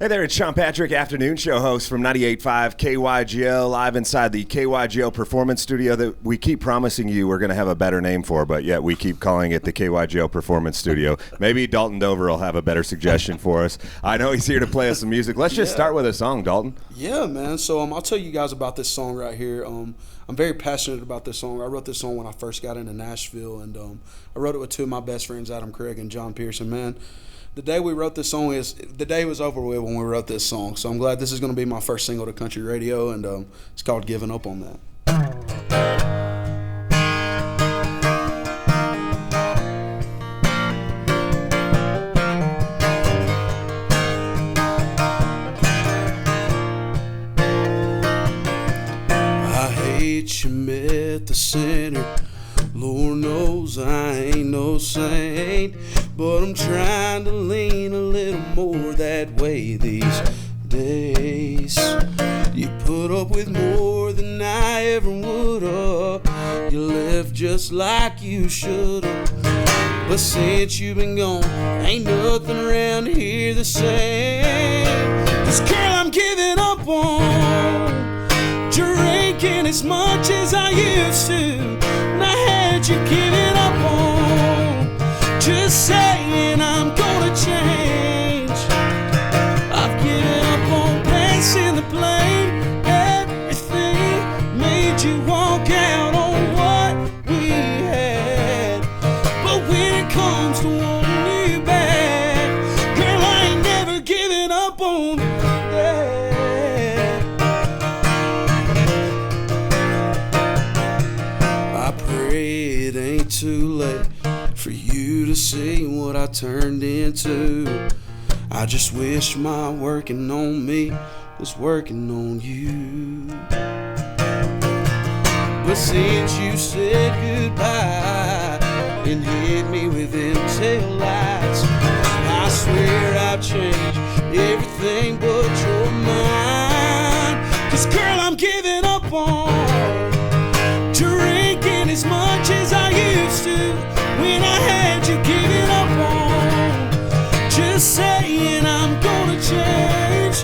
Hey there, it's Shawn Patrick, afternoon show host from 98.5 KYGO, live inside the KYGO Performance Studio that we keep promising you we're going to have a better name for, but yet we keep calling it the KYGO Performance Studio. Maybe Dalton Dover will have a better suggestion for us. I know he's here to play us some music. Let's just start with a song, Dalton. Yeah, man. So I'll tell you guys about this song right here. I'm very passionate about this song. I wrote this song when I first got into Nashville, and I wrote it with two of my best friends, Adam Craig and John Pearson, man. The day we wrote this song the day was over with when we wrote this song. So I'm glad this is going to be my first single to country radio, and it's called Giving Up on That. I hate you met the sinner. Lord knows I ain't no saint, but I'm trying to lean a little more that way these days. You put up with more than I ever would've. You left just like you should've. But since you've been gone, ain't nothing around here the same. 'Cause girl, I'm giving up on drinking as much as I used to. And I had you giving up on just saying I'm gonna change. I've given up on passing the blame. Everything made you walk out on what we had. But when it comes to wanting you back, girl, I ain't never giving up on that. I pray it ain't too late for you to see what I turned into. I just wish my working on me was working on you. But since you said goodbye and hit me with them tail lights, I swear I've changed everything but your mind. 'Cause girl, I'm giving up on drinking as much as I used to. When I had you giving up on just saying I'm gonna change.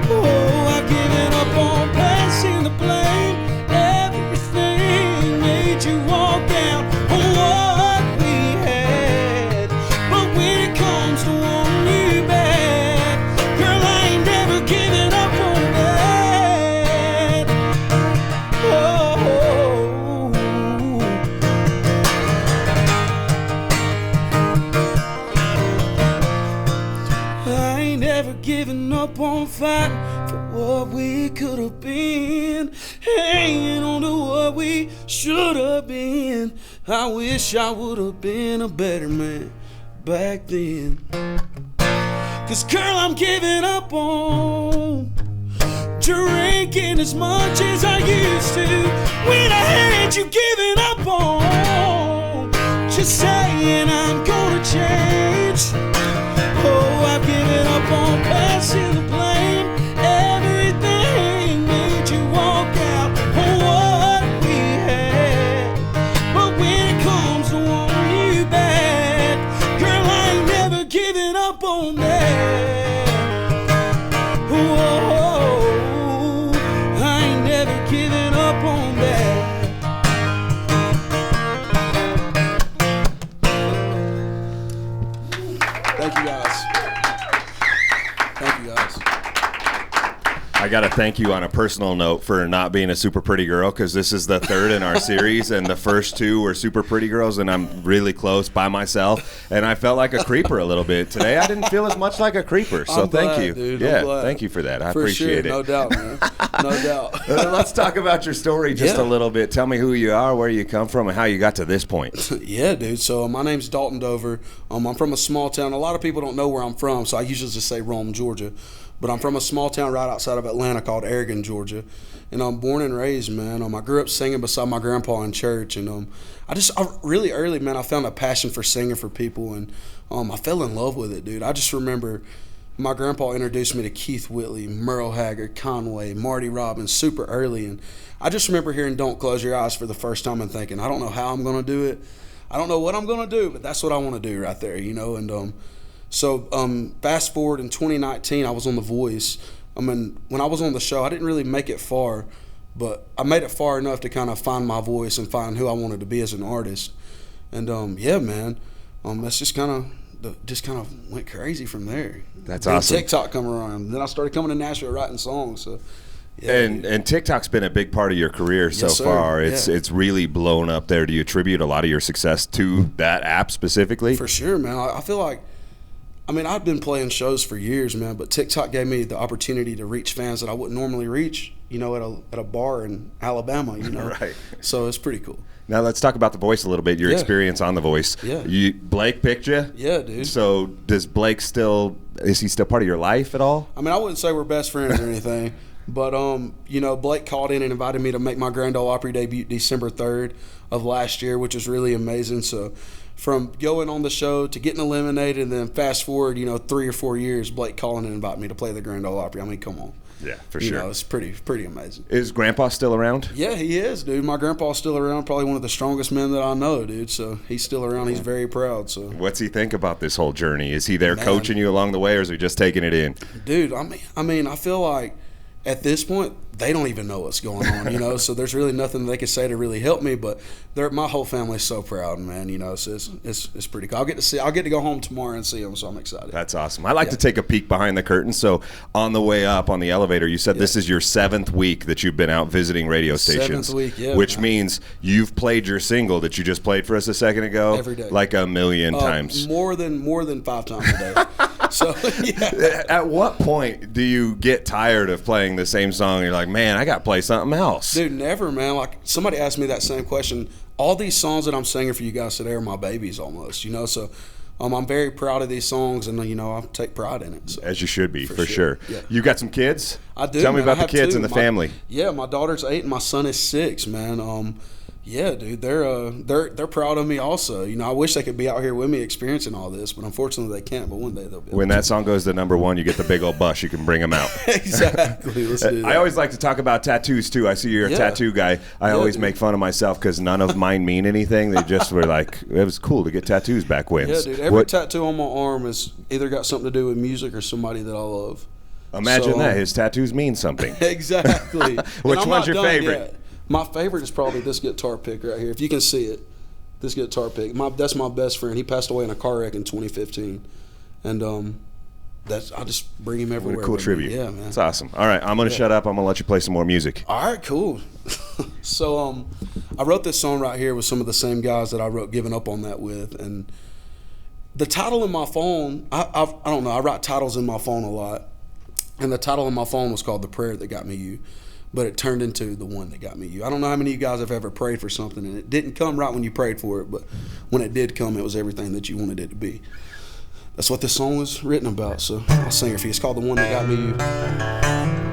Oh, I've given up on passing the blame. Everything made you walk out on what we had. But when it comes to wanting you back, girl, I ain't never giving up on that. Oh. Giving up on fighting for what we could have been, hanging on to what we should have been. I wish I would have been a better man back then. 'Cause girl, I'm giving up on drinking as much as I used to. When I had you giving up on just saying I'm gonna change. Oh, I've given up on passing the blame. Everything made you walk out on what we had. But when it comes to wanting you back, girl, I ain't never giving up on that. Whoa, I ain't never giving up on that. Thank you, guys. Thank you, guys. I got to thank you on a personal note for not being a super pretty girl, because this is the third in our series, and the first two were super pretty girls, and I'm really close by myself, and I felt like a creeper a little bit. Today I didn't feel as much like a creeper, so thank you. Dude, yeah, thank you for that. I appreciate it. No doubt, man. No doubt. Let's talk about your story just a little bit. Tell me who you are, where you come from, and how you got to this point. Yeah, dude. So my name's Dalton Dover. I'm from a small town. A lot of people don't know where I'm from, so I usually just say Rome, Georgia. But I'm from a small town right outside of Atlanta called Aragon, Georgia. And I'm born and raised, man. I grew up singing beside my grandpa in church. And I really early, man, I found a passion for singing for people. And I fell in love with it, dude. I just remember my grandpa introduced me to Keith Whitley, Merle Haggard, Conway, Marty Robbins super early. And I just remember hearing Don't Close Your Eyes for the first time and thinking, I don't know how I'm going to do it. I don't know what I'm going to do, but that's what I want to do right there, you know. And So fast forward in 2019, I was on The Voice. I mean, when I was on the show, I didn't really make it far, but I made it far enough to kind of find my voice and find who I wanted to be as an artist. And yeah, man, that's just kind of went crazy from there. That's then awesome. TikTok come around. Then I started coming to Nashville writing songs. So yeah, and TikTok's been a big part of your career so Yes, sir. far. Yeah. It's really blown up there. Do you attribute a lot of your success to that app specifically? for sure, man. I feel like, I mean, I've been playing shows for years, man, but TikTok gave me the opportunity to reach fans that I wouldn't normally reach, you know, at a bar in Alabama, you know. Right. So it's pretty cool. Now let's talk about The Voice a little bit. Your Yeah. experience on The Voice. Yeah. Blake picked you. Yeah, dude. So is he still part of your life at all? I mean, I wouldn't say we're best friends or anything, but you know, Blake called in and invited me to make my Grand Ole Opry debut December 3rd of last year, which was really amazing. So from going on the show to getting eliminated, and then fast forward, you know, 3 or 4 years, Blake calling and inviting me to play the Grand Ole Opry. I mean, come on. Yeah, for You sure. know, it's pretty amazing. Is Grandpa still around? Yeah, he is, dude. My grandpa's still around, probably one of the strongest men that I know, dude. So he's still around. He's very proud. So, What's he think about this whole journey? Is he there Man. coaching you along the way, or is he just taking it in? dude, I mean, I feel like at this point they don't even know what's going on, you know. So there's really nothing they can say to really help me. But my whole family's so proud, man. You know, so it's pretty cool. I'll get to go home tomorrow and see them, so I'm excited. That's awesome. I like to take a peek behind the curtain. So on the way up on the elevator, you said this is your 7th week that you've been out visiting radio stations. 7th week, yeah, Which man. means you've played your single that you just played for us a second ago Every day. like a million times. More than 5 times a day. So yeah. At what point do you get tired of playing the same song and you're like, man, I got to play something else? Dude, never, man. Like, somebody asked me that same question. All these songs that I'm singing for you guys today are my babies almost, you know. So I'm very proud of these songs, and, you know, I take pride in it. So. As you should be, for sure. Yeah. You got some kids? I do. Tell me man. about I the have kids two. and the My- family. Yeah, my daughter's 8 and my son is 6, man. Yeah, dude, they're proud of me also. You know, I wish they could be out here with me experiencing all this, but unfortunately they can't. But one day they'll be. When that song goes to #1, you get the big old bus. You can bring them out. Exactly. Let's do that. I always like to talk about tattoos too. I see you're a tattoo guy. I always dude. make fun of myself because none of mine mean anything. They just were like, it was cool to get tattoos back when. Yeah, dude. Every tattoo on my arm has either got something to do with music or somebody that I love. Imagine So, that. His tattoos mean something. Exactly. Which And I'm one's not your done favorite? yet. My favorite is probably this guitar pick right here. If you can see it, this guitar pick. That's my best friend. He passed away in a car wreck in 2015, and I just bring him everywhere. What a cool with me. tribute. Yeah, man. That's awesome. All right, I'm going to shut up. I'm going to let you play some more music. All right, cool. So I wrote this song right here with some of the same guys that I wrote "Giving Up on That" with, and the title in my phone. I don't know. I write titles in my phone a lot, and the title in my phone was called "The Prayer That Got Me You." But it turned into "The One That Got Me You." I don't know how many of you guys have ever prayed for something and it didn't come right when you prayed for it, but when it did come, it was everything that you wanted it to be. That's what this song was written about, so I'll sing it for you. It's called "The One That Got Me You."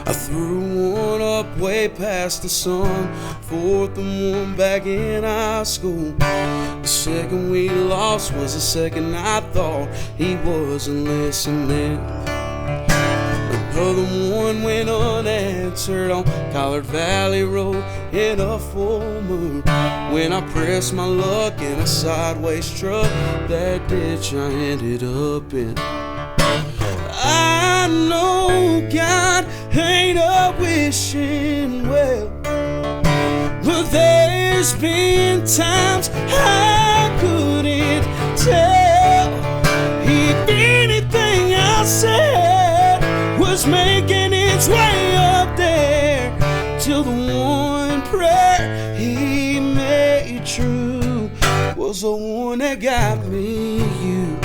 I threw one up way past the sun, 4th and 1 back in high school. The second we lost was the second I thought he wasn't listening. Another one went unanswered on Collard Valley Road in a full moon. When I pressed my luck in a sideways truck, that ditch I ended up in. I know God ain't a wishing well, but there's been times I couldn't tell if anything I said was making its way up there, till the one prayer he made true was the one that got me you.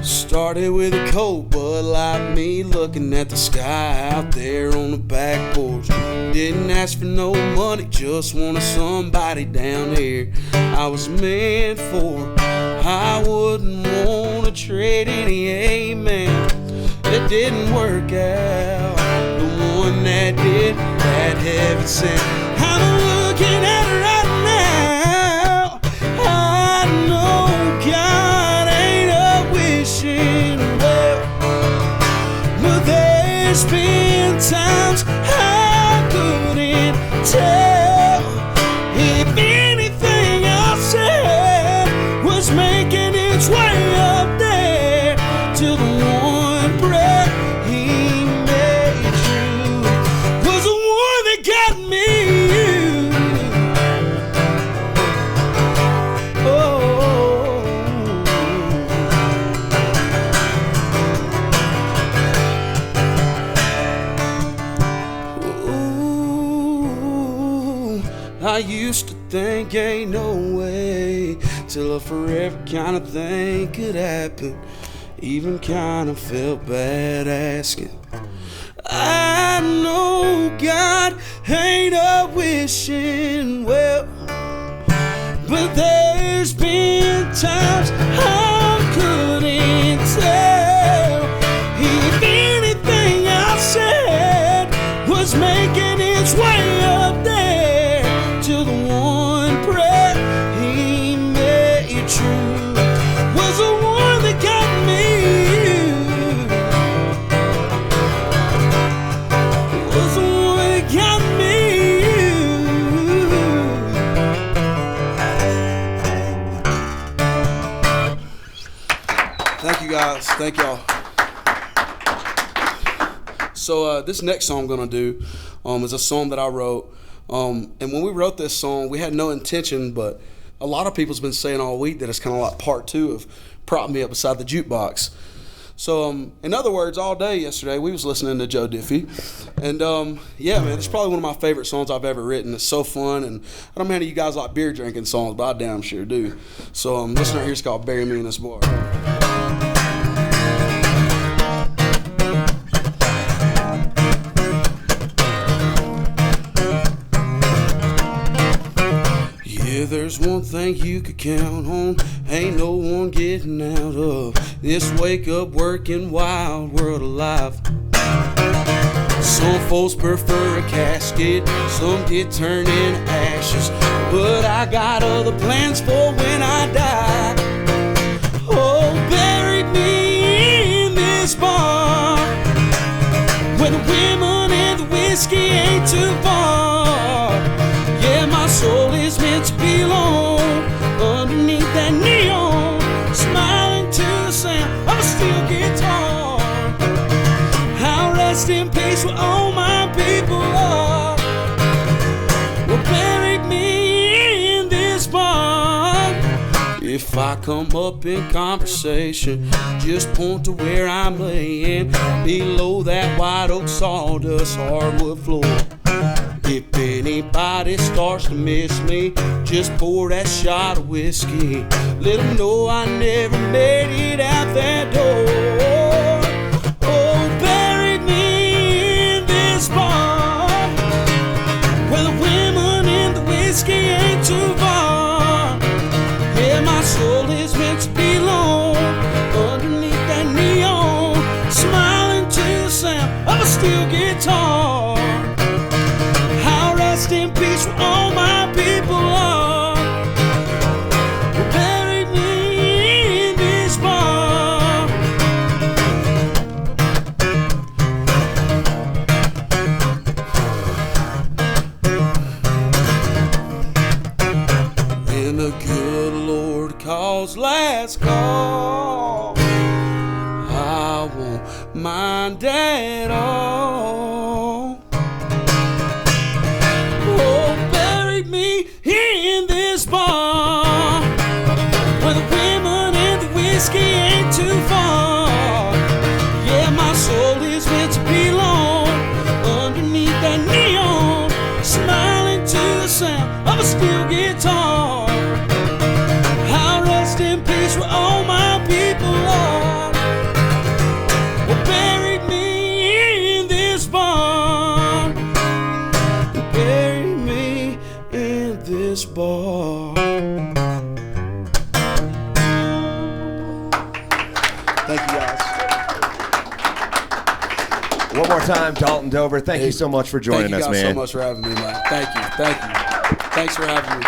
Started with a cold Bud like me, looking at the sky out there on the back porch. Didn't ask for no money, just wanted somebody down here I was meant for. I wouldn't want to trade any amen that didn't work out. The one that did, that heaven sent. I'm looking at her right now. I know God ain't a wish there's been times I couldn't tell if anything I said was making its way up there to the one breath he made you was the one that got me. I used to think ain't no way till a forever kind of thing could happen. Even kind of felt bad asking. I know God ain't a wishing well, but there's been times I couldn't tell if anything I said was making its way up there to the one breath he made true was the one that got me. Was the one that got me. Thank you guys. Thank y'all. So this next song I'm gonna do is a song that I wrote. And when we wrote this song, we had no intention, but a lot of people's been saying all week that it's kind of like part two of Prop Me Up Beside the Jukebox. So, in other words, all day yesterday, we was listening to Joe Diffie. And, yeah, man, it's probably one of my favorite songs I've ever written. It's so fun. And I don't know how many of you guys like beer drinking songs, but I damn sure do. So, listen right here. It's called Bury Me in This Bar. Yeah, there's one thing you could count on, ain't no one getting out of this wake-up, working, wild world alive. Some folks prefer a casket, some get turned into ashes, but I got other plans for when I die. Oh, bury me in this bar, where the women and the whiskey ain't too far. Yeah, my soul is meant to be alone underneath that neon, smiling to the sound of a steel guitar. I'll rest in peace where all my people are. Well, bury me in this bar. If I come up in conversation, just point to where I'm laying below that white oak sawdust hardwood floor. If anybody starts to miss me, just pour that shot of whiskey. Let them know I never made it out that door. Oh, bury me in this bar, where the women and the whiskey ain't too far. Yeah, my soul is meant to be alone underneath that neon, smiling to the sound of a steel guitar. Rest in peace where all my people are. Well, bury me in this bar. When the good Lord calls last call, I won't mind at all. Me in this bar, where the women and the whiskey ain't too far. Yeah, my soul is meant to be alone underneath that neon, smiling to the sound of a steel guitar. I'll rest in peace where all my people are. Well, bury me in this bar. Bury me in this bar. Thank you, guys. One more time, Dalton Dover. Thank you so much for joining us, man. Thank you guys so much for having me, man. Thank you. Thanks for having me.